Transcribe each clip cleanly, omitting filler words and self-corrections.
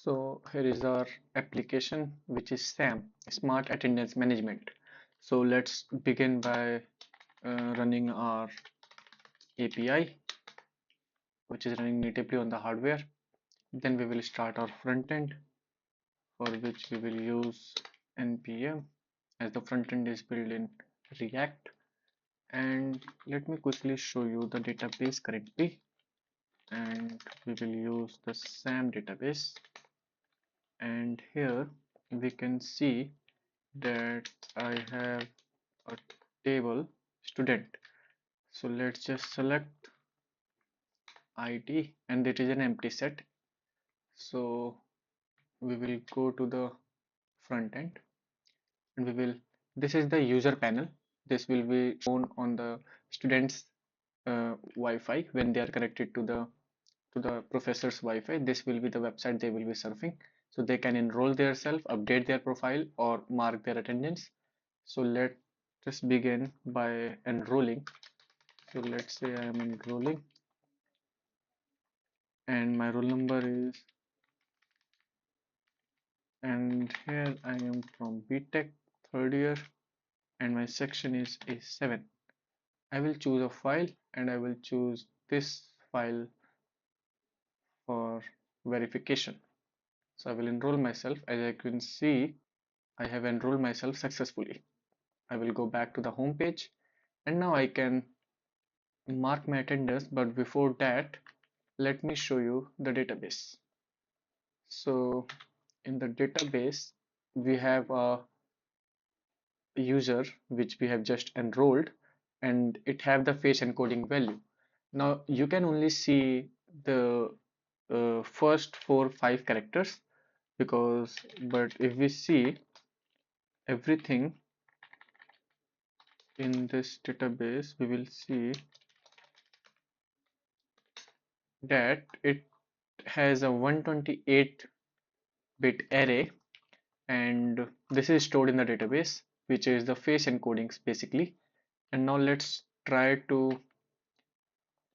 So here is our application, which is SAM, Smart Attendance Management. So let's begin by running our API, which is running natively on the hardware. Then we will start our front end, for which we will use npm, as the front end is built in React. And let me quickly show you the database correctly. And we will use the SAM database. And here we can see that I have a table student. So let's just select ID, and it is an empty set. So we will go to the front end, and this is the user panel. This will be shown on the students Wi-Fi when they are connected to the professor's Wi-Fi. This will be the website they will be surfing, so they can enroll themselves, update their profile, or mark their attendance. So let us begin by enrolling. So let's say I am enrolling, and my roll number is, and here I am from BTech third year, and my section is A7. I will choose a file, and I will choose this file for verification. So I will enroll myself. As I can see, I have enrolled myself successfully. I will go back to the home page, and now I can mark my attendance. But before that, let me show you the database. So in the database, we have a user which we have just enrolled, and it have the face encoding value. Now you can only see the first 4 5 characters, because but if we see everything in this database, we will see that it has a 128-bit array, and this is stored in the database, which is the face encodings basically. And now let's try to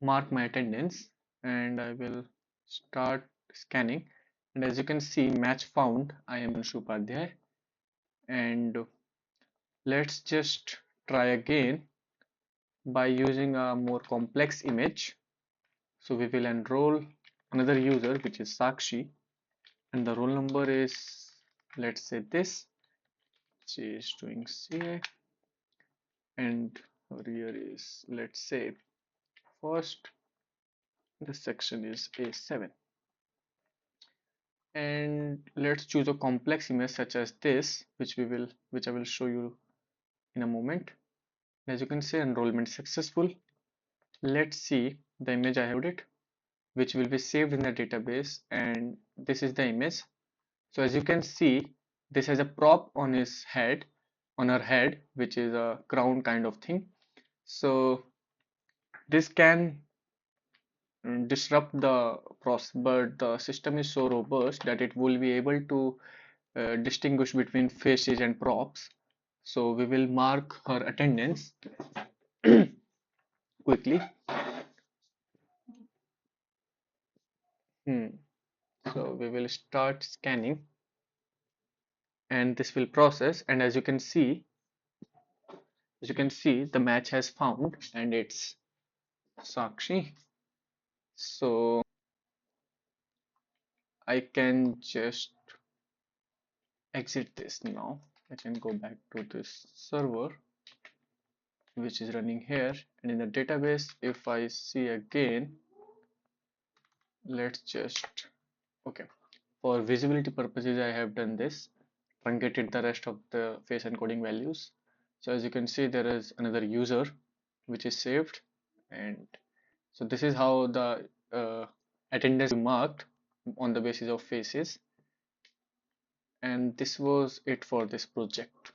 mark my attendance, and I will start scanning. And as you can see, match found, I am Shupadhyay. And let's just try again by using a more complex image. So we will enroll another user, which is Sakshi, and the roll number is, let's say this, she is doing CA, and her year is, let's say, first. The section is A7. And let's choose a complex image such as this, which I will show you in a moment. As you can see, enrollment successful. Let's see the image I have it, which will be saved in the database, and this is the image. So as you can see, this has a prop on his head, on her head, which is a crown kind of thing. So this can disrupt the process, but the system is so robust that it will be able to distinguish between faces and props. So we will mark her attendance quickly. So we will start scanning, and this will process. And as you can see, the match has found, and it's Sakshi. So I can just exit this now. I can go back to this server, which is running here, and in the database, if I see again, let's just, okay, for visibility purposes, I have done this, truncated the rest of the face encoding values. So as you can see, there is another user which is saved, and so this is how the attendance is marked on the basis of faces. And this was it for this project.